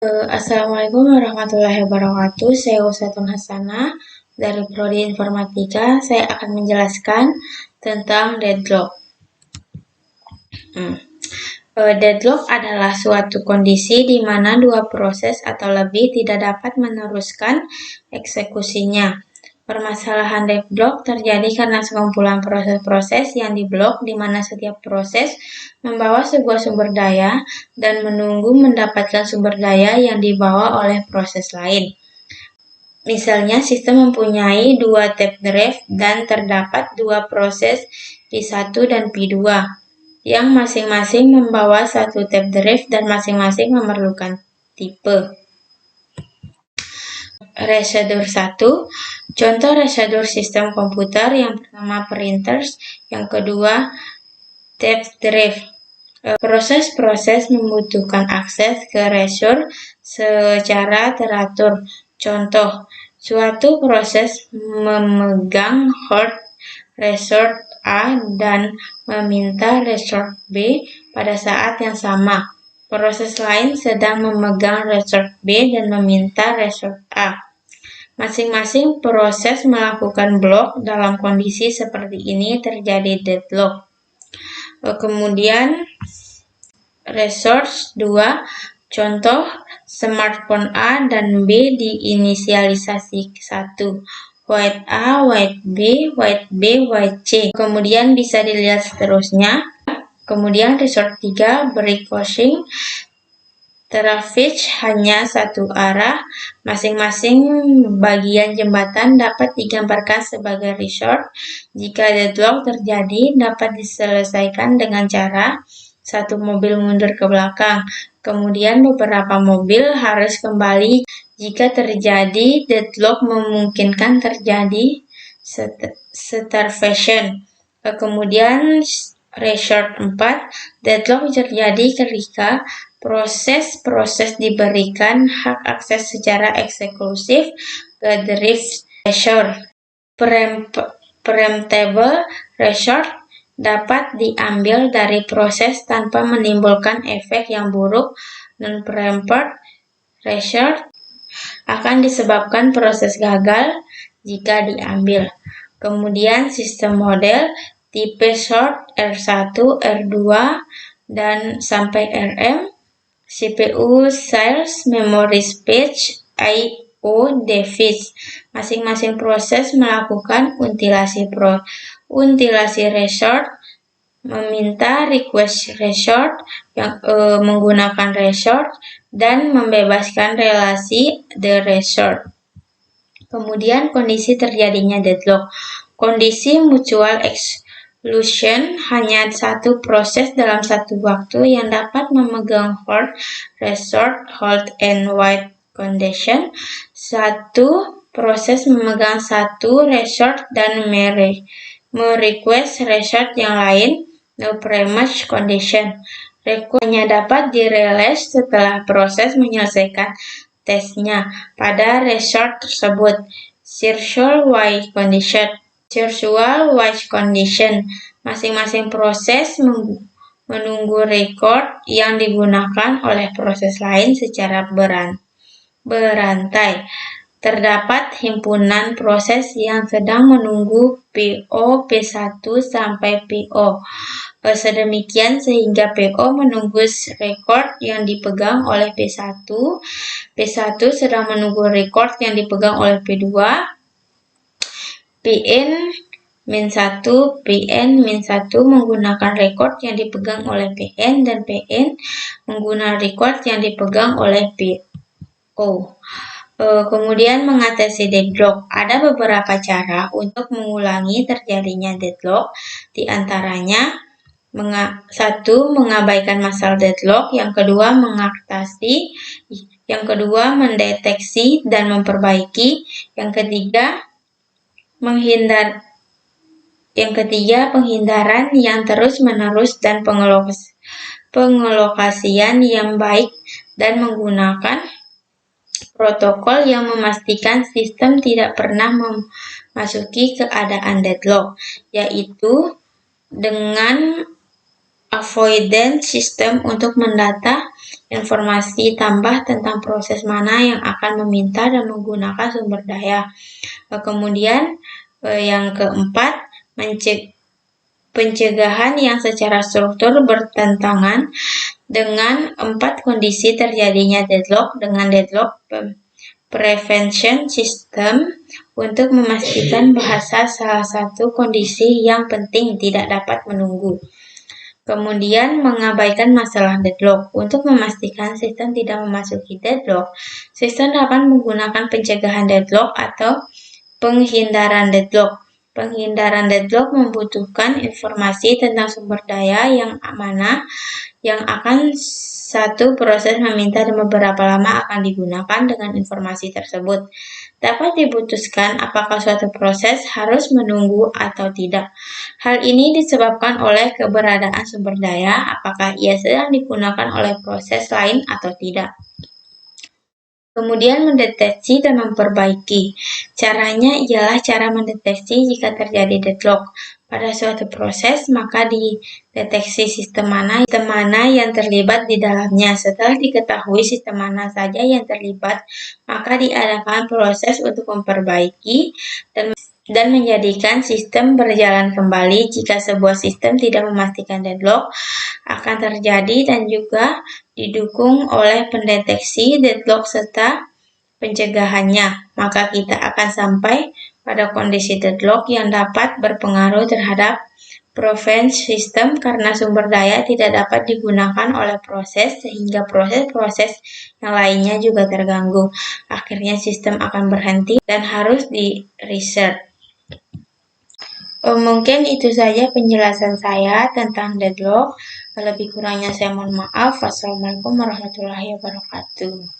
Assalamualaikum warahmatullahi wabarakatuh. Saya Usatun Hasanah dari Prodi Informatika. Saya akan menjelaskan tentang deadlock. Deadlock adalah suatu kondisi di mana dua proses atau lebih tidak dapat meneruskan eksekusinya. Permasalahan deadlock terjadi karena sekumpulan proses-proses yang diblok di mana setiap proses membawa sebuah sumber daya dan menunggu mendapatkan sumber daya yang dibawa oleh proses lain. Misalnya, sistem mempunyai dua tape drive dan terdapat dua proses P1 dan P2 yang masing-masing membawa satu tape drive dan masing-masing memerlukan tipe. Reschedule 1. Contoh reschedule sistem komputer yang pertama printers, yang kedua tape drive. Proses-proses membutuhkan akses ke resource secara teratur. Contoh, suatu proses memegang hold resource A dan meminta resource B pada saat yang sama. Proses lain sedang memegang resource B dan meminta resource A. Masing-masing proses melakukan blok. Dalam kondisi seperti ini terjadi deadlock. Kemudian resource 2, contoh smartphone A dan B diinisialisasi 1. White A, white B, white B, white C. Kemudian bisa dilihat seterusnya. Kemudian resource 3, breaking traffic hanya satu arah. Masing-masing bagian jembatan dapat digambarkan sebagai resource. Jika deadlock terjadi, dapat diselesaikan dengan cara satu mobil mundur ke belakang. Kemudian beberapa mobil harus kembali. Jika terjadi deadlock memungkinkan terjadi starvation. Kemudian resource 4, deadlock terjadi ketika proses-proses diberikan hak akses secara eksklusif ke drive resource. Preemptible resource dapat diambil dari proses tanpa menimbulkan efek yang buruk. Non-preempted resource akan disebabkan proses gagal jika diambil. Kemudian sistem model tipe short R1, R2, dan sampai RM, CPU sales, memory space, I/O device. Masing-masing proses melakukan untilasi resource, meminta request resource yang menggunakan resource, dan membebaskan relasi the resource. Kemudian kondisi terjadinya deadlock. Kondisi mutual exclusion, hanya satu proses dalam satu waktu yang dapat memegang hold resource, hold and wait condition. Satu proses memegang satu resource dan merequest resource yang lain. No premise condition. Request hanya dapat direlease setelah proses menyelesaikan tesnya pada resource tersebut. Virtual wait condition. Virtual wait condition. Masing-masing proses menunggu record yang digunakan oleh proses lain secara berantai. Terdapat himpunan proses yang sedang menunggu PO P1 sampai PO. Sedemikian sehingga PO menunggu record yang dipegang oleh P1. P1 sedang menunggu record yang dipegang oleh P2. PN-1, PN-1 menggunakan record yang dipegang oleh PN dan PN menggunakan record yang dipegang oleh PO. Kemudian mengatasi deadlock. Ada beberapa cara untuk mengulangi terjadinya deadlock. Di antaranya, 1. Mengabaikan masalah deadlock. Yang kedua, mengatasi. Yang kedua, mendeteksi dan memperbaiki. Yang ketiga, penghindaran yang terus-menerus dan pengelokasian yang baik dan menggunakan protokol yang memastikan sistem tidak pernah memasuki keadaan deadlock, yaitu dengan avoidance system untuk mendata informasi tambah tentang proses mana yang akan meminta dan menggunakan sumber daya. Kemudian yang keempat, pencegahan yang secara struktur bertentangan dengan 4 kondisi terjadinya deadlock dengan deadlock prevention system untuk memastikan bahasa salah satu kondisi yang penting tidak dapat menunggu. Kemudian mengabaikan masalah deadlock. Untuk memastikan sistem tidak memasuki deadlock, sistem dapat menggunakan pencegahan deadlock atau penghindaran deadlock. Penghindaran deadlock membutuhkan informasi tentang sumber daya yang mana yang akan satu proses meminta dan beberapa lama akan digunakan dengan informasi tersebut. Dapat diputuskan apakah suatu proses harus menunggu atau tidak. Hal ini disebabkan oleh keberadaan sumber daya, apakah ia sedang digunakan oleh proses lain atau tidak. Kemudian mendeteksi dan memperbaiki. Caranya ialah cara mendeteksi jika terjadi deadlock pada suatu proses, maka dideteksi sistem mana yang terlibat di dalamnya. Setelah diketahui sistem mana saja yang terlibat, maka diadakan proses untuk memperbaiki dan menjadikan sistem berjalan kembali. Jika sebuah sistem tidak memastikan deadlock akan terjadi dan juga didukung oleh pendeteksi deadlock serta pencegahannya, maka kita akan sampai pada kondisi deadlock yang dapat berpengaruh terhadap prevent system karena sumber daya tidak dapat digunakan oleh proses sehingga proses-proses yang lainnya juga terganggu. Akhirnya sistem akan berhenti dan harus di-reset. Mungkin itu saja penjelasan saya tentang deadlock. Lebih kurangnya saya mohon maaf. Wassalamualaikum warahmatullahi wabarakatuh.